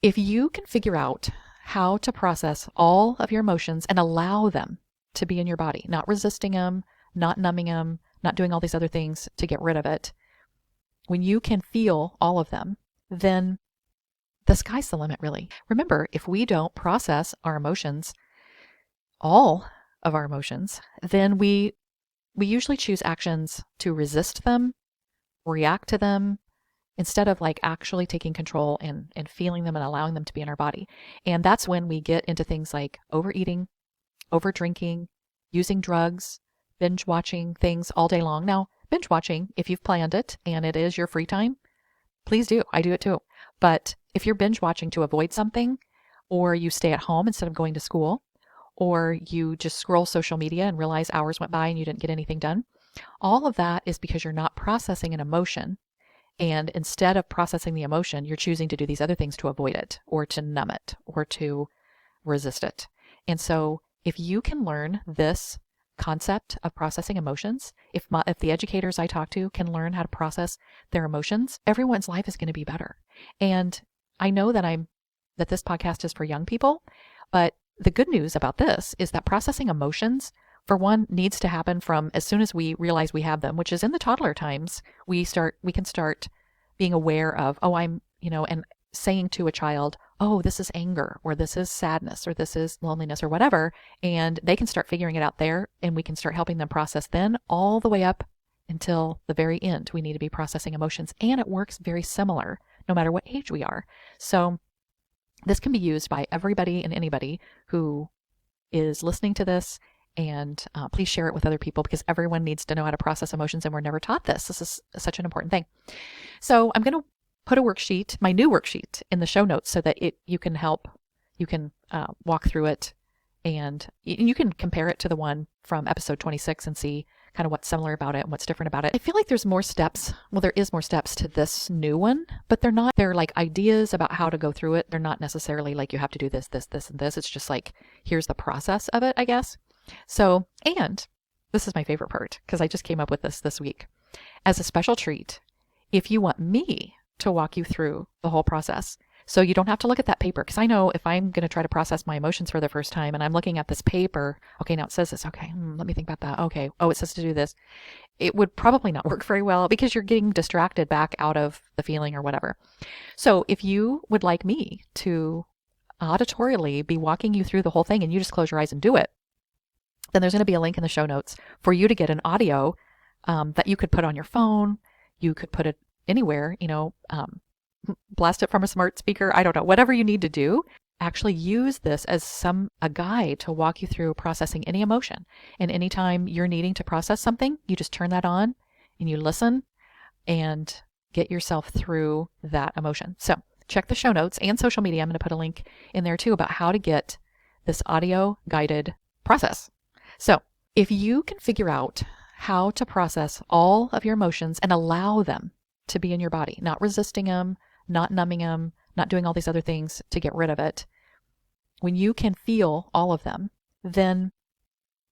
If you can figure out how to process all of your emotions and allow them to be in your body, not resisting them, not numbing them, not doing all these other things to get rid of it, when you can feel all of them, then the sky's the limit, really. Remember, if we don't process our emotions, all of our emotions, then we usually choose actions to resist them, react to them, instead of like actually taking control and feeling them and allowing them to be in our body. And that's when we get into things like overeating, over drinking, using drugs, binge watching things all day long. Now, binge watching, if you've planned it and it is your free time, please do. I do it too. But if you're binge watching to avoid something, or you stay at home instead of going to school, or you just scroll social media and realize hours went by and you didn't get anything done, all of that is because you're not processing an emotion. And instead of processing the emotion, you're choosing to do these other things to avoid it, or to numb it, or to resist it. And so if you can learn this concept of processing emotions, if the educators I talk to can learn how to process their emotions, everyone's life is going to be better. And I know that this podcast is for young people, but the good news about this is that processing emotions, for one, needs to happen from as soon as we realize we have them, which is in the toddler times. We can start being aware of, and saying to a child, oh, this is anger, or this is sadness, or this is loneliness, or whatever. And they can start figuring it out there, and we can start helping them process then all the way up until the very end. We need to be processing emotions, and it works very similar no matter what age we are. So this can be used by everybody and anybody who is listening to this. And please share it with other people, because everyone needs to know how to process emotions, and we're never taught this. This is such an important thing. So I'm going to put a worksheet, my new worksheet, in the show notes so that you can walk through it, and you can compare it to the one from episode 26 and see kind of what's similar about it and what's different about it. I feel like there's more steps. Well, there is more steps to this new one, but they're like ideas about how to go through it. They're not necessarily like you have to do this, this, this, and this. It's just like, here's the process of it, I guess. So, and this is my favorite part, because I just came up with this week. As a special treat, if you want me to walk you through the whole process, so you don't have to look at that paper, because I know if I'm going to try to process my emotions for the first time and I'm looking at this paper, okay, now it says this, okay, let me think about that. Okay, oh, it says to do this. It would probably not work very well, because you're getting distracted back out of the feeling or whatever. So if you would like me to auditorially be walking you through the whole thing, and you just close your eyes and do it, then there's going to be a link in the show notes for you to get an audio that you could put on your phone. You could put it anywhere, blast it from a smart speaker. I don't know, whatever you need to do. Actually use this as a guide to walk you through processing any emotion. And anytime you're needing to process something, you just turn that on and you listen and get yourself through that emotion. So check the show notes and social media. I'm going to put a link in there too about how to get this audio guided process. So if you can figure out how to process all of your emotions and allow them to be in your body, not resisting them, not numbing them, not doing all these other things to get rid of it, when you can feel all of them, then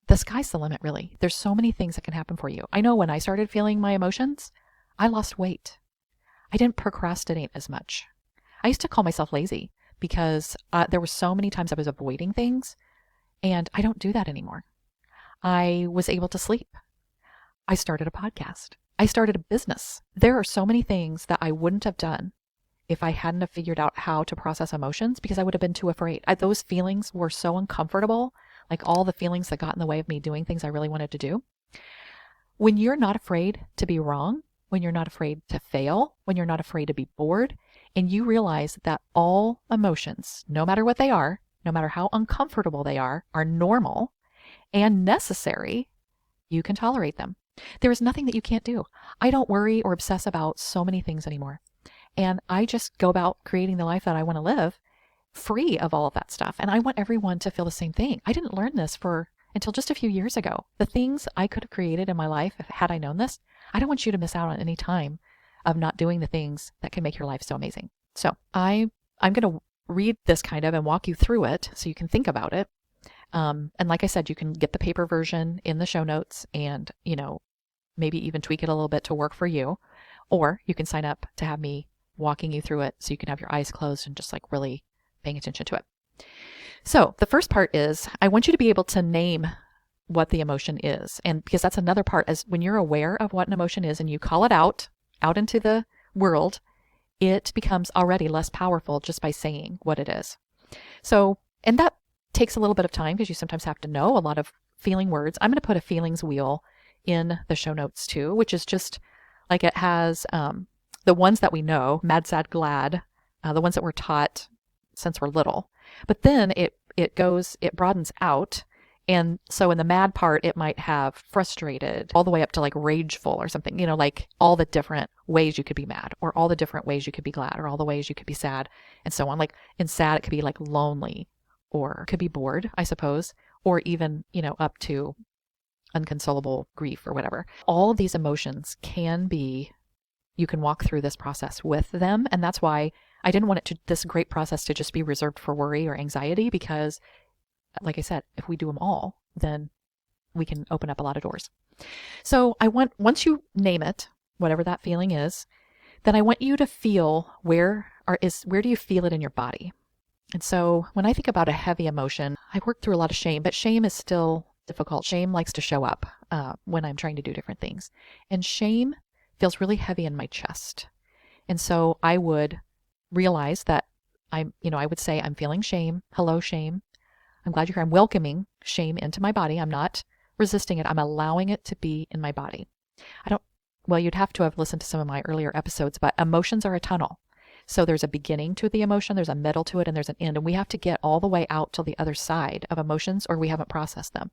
the sky's the limit, really. There's so many things that can happen for you. I know when I started feeling my emotions, I lost weight. I didn't procrastinate as much. I used to call myself lazy because there were so many times I was avoiding things, and I don't do that anymore. I was able to sleep. I started a podcast. I started a business. There are so many things that I wouldn't have done if I hadn't have figured out how to process emotions, because I would have been too afraid. Those feelings were so uncomfortable, like all the feelings that got in the way of me doing things I really wanted to do. When you're not afraid to be wrong, when you're not afraid to fail, when you're not afraid to be bored, and you realize that all emotions, no matter what they are, no matter how uncomfortable they are normal and necessary, you can tolerate them. There is nothing that you can't do. I don't worry or obsess about so many things anymore. And I just go about creating the life that I want to live, free of all of that stuff. And I want everyone to feel the same thing. I didn't learn this until just a few years ago. The things I could have created in my life, had I known this, I don't want you to miss out on any time of not doing the things that can make your life so amazing. So I'm going to read this kind of and walk you through it so you can think about it. And like I said, you can get the paper version in the show notes and, maybe even tweak it a little bit to work for you. Or you can sign up to have me walking you through it so you can have your eyes closed and just like really paying attention to it. So the first part is I want you to be able to name what the emotion is. And because that's another part, is when you're aware of what an emotion is and you call it out into the world, it becomes already less powerful just by saying what it is. So, and that takes a little bit of time because you sometimes have to know a lot of feeling words. I'm going to put a feelings wheel in the show notes too, which is just like it has the ones that we know, mad, sad, glad, the ones that we're taught since we're little. But then it broadens out. And so in the mad part, it might have frustrated all the way up to like rageful or something, like all the different ways you could be mad, or all the different ways you could be glad, or all the ways you could be sad, and so on. Like in sad, it could be like lonely, or could be bored, I suppose, or even, up to unconsolable grief or whatever. All of these emotions you can walk through this process with them. And that's why I didn't want this great process to just be reserved for worry or anxiety, because like I said, if we do them all, then we can open up a lot of doors. So once you name it, whatever that feeling is, then I want you to feel where do you feel it in your body? And so when I think about a heavy emotion, I work through a lot of shame, but shame is still difficult. Shame likes to show up when I'm trying to do different things. And shame feels really heavy in my chest. And so I would realize that I would say, I'm feeling shame. Hello, shame. I'm glad you're here. I'm welcoming shame into my body. I'm not resisting it. I'm allowing it to be in my body. You'd have to have listened to some of my earlier episodes, but emotions are a tunnel. So there's a beginning to the emotion, there's a middle to it, and there's an end. And we have to get all the way out to the other side of emotions, or we haven't processed them.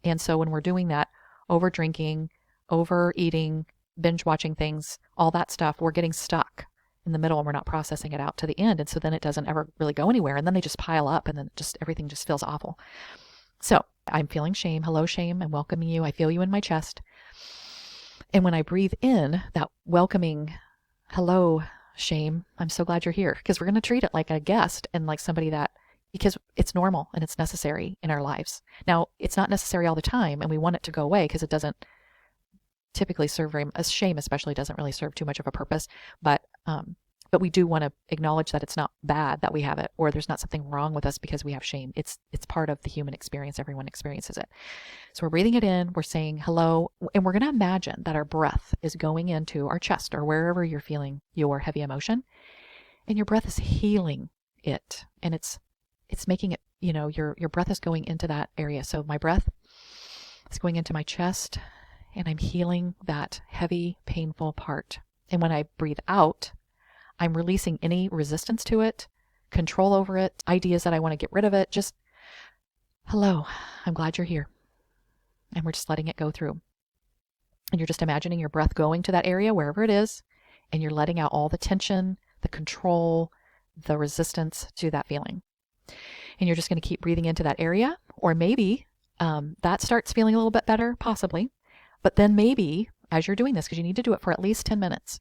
And so when we're doing that, over drinking, overeating, binge watching things, all that stuff, we're getting stuck in the middle and we're not processing it out to the end. And so then it doesn't ever really go anywhere. And then they just pile up and then everything just feels awful. So I'm feeling shame. Hello, shame. I'm welcoming you. I feel you in my chest. And when I breathe in that welcoming, hello, shame, I'm so glad you're here, because we're going to treat it like a guest and like somebody because it's normal and it's necessary in our lives. Now, it's not necessary all the time, and we want it to go away because it doesn't typically serve shame especially doesn't really serve too much of a purpose, but we do want to acknowledge that it's not bad that we have it, or there's not something wrong with us because we have shame. It's part of the human experience. Everyone experiences it. So we're breathing it in, we're saying hello, and we're going to imagine that our breath is going into our chest or wherever you're feeling your heavy emotion, and your breath is healing it, and it's making it, your breath is going into that area. So my breath is going into my chest, and I'm healing that heavy, painful part. And when I breathe out, I'm releasing any resistance to it, control over it, ideas that I want to get rid of it. Just, hello, I'm glad you're here. And we're just letting it go through. And you're just imagining your breath going to that area, wherever it is, and you're letting out all the tension, the control, the resistance to that feeling. And you're just going to keep breathing into that area. Or maybe that starts feeling a little bit better, possibly. But then maybe, as you're doing this, because you need to do it for at least 10 minutes,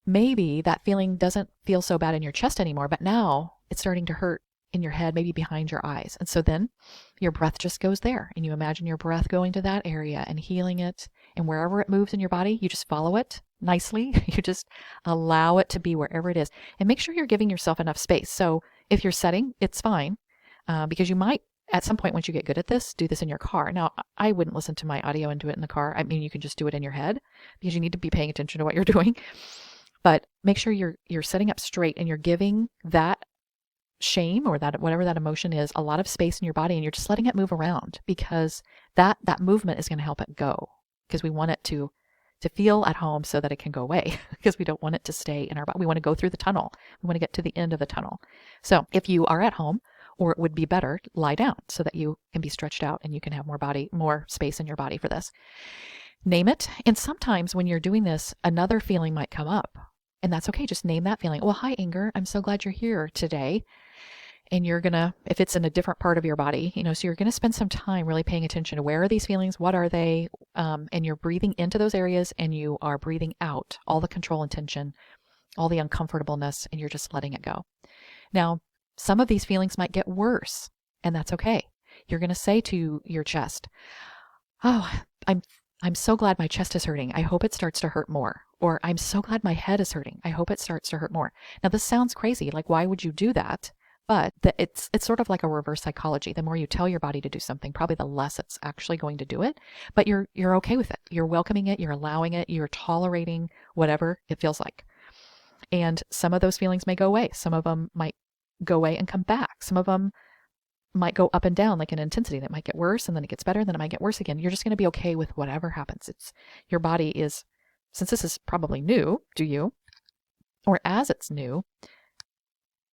maybe that feeling doesn't feel so bad in your chest anymore, but now it's starting to hurt in your head, maybe behind your eyes. And so then your breath just goes there, and you imagine your breath going to that area and healing it. And wherever it moves in your body, you just follow it nicely. You just allow it to be wherever it is. And make sure you're giving yourself enough space. So if you're setting, it's fine, because you might, at some point, once you get good at this, do this in your car. Now, I wouldn't listen to my audio and do it in the car. I mean, you can just do it in your head, because you need to be paying attention to what you're doing. But make sure you're setting up straight, and you're giving that shame or that whatever that emotion is a lot of space in your body, and you're just letting it move around, because that movement is going to help it go, because we want it to feel at home so that it can go away, because we don't want it to stay in our body. We want to go through the tunnel. We want to get to the end of the tunnel. So if you are at home, or it would be better, lie down so that you can be stretched out and you can have more space in your body for this. Name it. And sometimes when you're doing this, another feeling might come up, and that's okay. Just name that feeling. Well, hi, anger. I'm so glad you're here today. And you're going to, if it's in a different part of your body, so you're going to spend some time really paying attention to where are these feelings? What are they? And you're breathing into those areas, and you are breathing out all the control and tension, all the uncomfortableness, and you're just letting it go. Now, some of these feelings might get worse, and that's okay. You're going to say to your chest, oh, I'm so glad my chest is hurting. I hope it starts to hurt more. Or I'm so glad my head is hurting. I hope it starts to hurt more. Now this sounds crazy. Like, why would you do that? But it's sort of like a reverse psychology. The more you tell your body to do something, probably the less it's actually going to do it. But you're okay with it. You're welcoming it. You're allowing it. You're tolerating whatever it feels like. And some of those feelings may go away. Some of them might go away and come back. Some of them might go up and down like an intensity. That might get worse and then it gets better and then it might get worse again. You're just going to be okay with whatever happens. It's your body is, since this is probably new to you, or as it's new,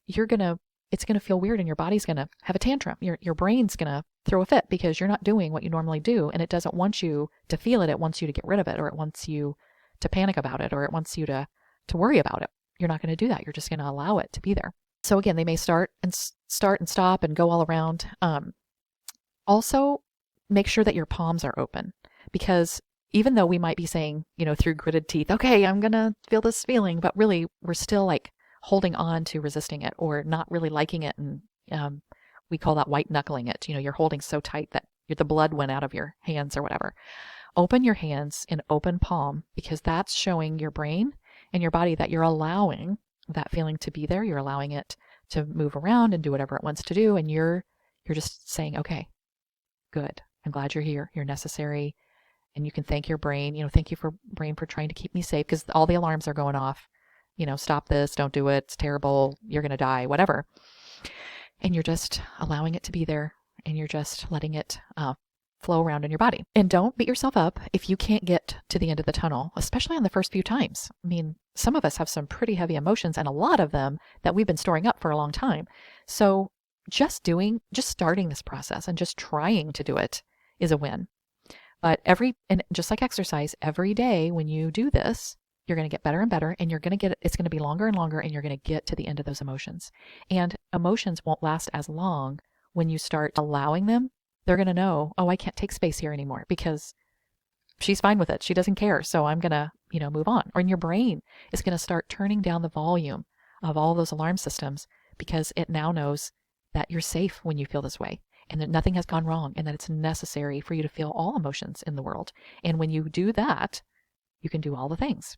it's going to feel weird and your body's going to have a tantrum. Your brain's going to throw a fit because you're not doing what you normally do and it doesn't want you to feel it. It wants you to get rid of it, or it wants you to panic about it, or it wants you to worry about it. You're not going to do that. You're just going to allow it to be there. So again, they may start and stop and go all around. Also, make sure that your palms are open, because even though we might be saying, through gritted teeth, okay, I'm going to feel this feeling, but really we're still like holding on to resisting it or not really liking it. And we call that white knuckling it. You're holding so tight that the blood went out of your hands or whatever. Open your hands in open palm, because that's showing your brain and your body that you're allowing that feeling to be there. You're allowing it to move around and do whatever it wants to do. And you're just saying, okay, good. I'm glad you're here. You're necessary. And you can thank your brain, thank you for brain for trying to keep me safe, because all the alarms are going off. Stop this, don't do it, it's terrible, you're going to die, whatever. And you're just allowing it to be there, and you're just letting it flow around in your body. And don't beat yourself up if you can't get to the end of the tunnel, especially on the first few times. I mean, some of us have some pretty heavy emotions, and a lot of them that we've been storing up for a long time. So just starting this process and just trying to do it is a win. But and just like exercise, every day when you do this, you're going to get better and better, and it's going to be longer and longer, and you're going to get to the end of those emotions. And emotions won't last as long when you start allowing them. They're going to know, oh, I can't take space here anymore because she's fine with it. She doesn't care. So I'm going to, move on. Or in your brain is going to start turning down the volume of all those alarm systems, because it now knows that you're safe when you feel this way, and that nothing has gone wrong, and that it's necessary for you to feel all emotions in the world. And when you do that, you can do all the things.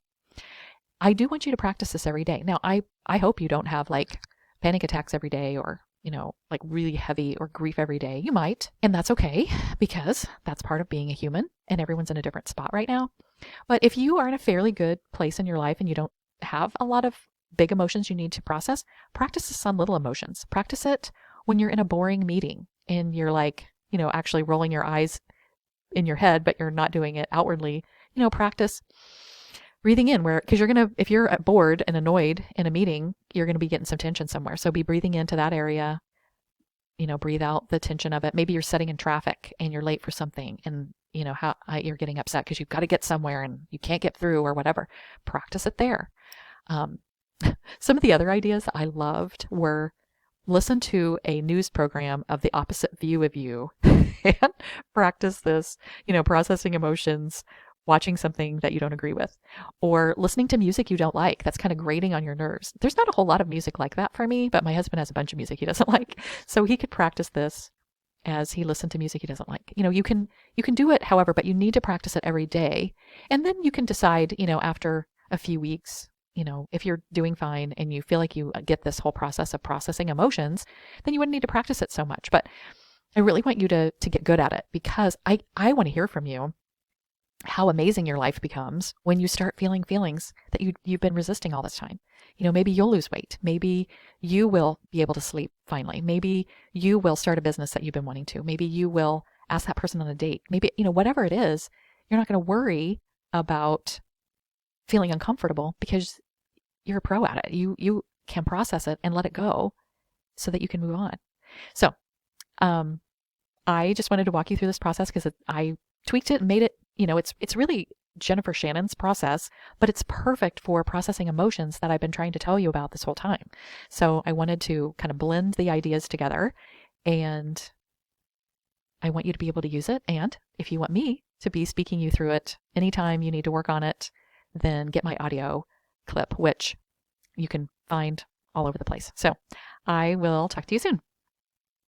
I do want you to practice this every day. Now, I hope you don't have like panic attacks every day, or, like really heavy or grief every day. You might, and that's okay, because that's part of being a human, and everyone's in a different spot right now. But if you are in a fairly good place in your life and you don't have a lot of big emotions you need to process, practice this on little emotions. Practice it when you're in a boring meeting and you're like, actually rolling your eyes in your head, but you're not doing it outwardly. Practice breathing in, because if you're bored and annoyed in a meeting, you're going to be getting some tension somewhere. So be breathing into that area, breathe out the tension of it. Maybe you're sitting in traffic and you're late for something, and you're getting upset because you've got to get somewhere and you can't get through or whatever. Practice it there. Some of the other ideas I loved were listen to a news program of the opposite view of you and practice this, processing emotions, watching something that you don't agree with, or listening to music you don't like that's kind of grating on your nerves. There's not a whole lot of music like that for me, but my husband has a bunch of music he doesn't like. So he could practice this as he listened to music he doesn't like. You can do it, however, but you need to practice it every day. And then you can decide, after a few weeks, if you're doing fine and you feel like you get this whole process of processing emotions, then you wouldn't need to practice it so much. But I really want you to get good at it, because I want to hear from you how amazing your life becomes when you start feeling feelings that you've been resisting all this time. Maybe you'll lose weight. Maybe you will be able to sleep finally. Maybe you will start a business that you've been wanting to. Maybe you will ask that person on a date. Maybe, whatever it is, you're not going to worry about feeling uncomfortable, because you're a pro at it. You can process it and let it go so that you can move on. So, I just wanted to walk you through this process because I tweaked it and made it, it's really Jennifer Shannon's process, but it's perfect for processing emotions that I've been trying to tell you about this whole time. So I wanted to kind of blend the ideas together, and I want you to be able to use it. And if you want me to be speaking you through it anytime you need to work on it, then get my audio clip, which you can find all over the place. So I will talk to you soon.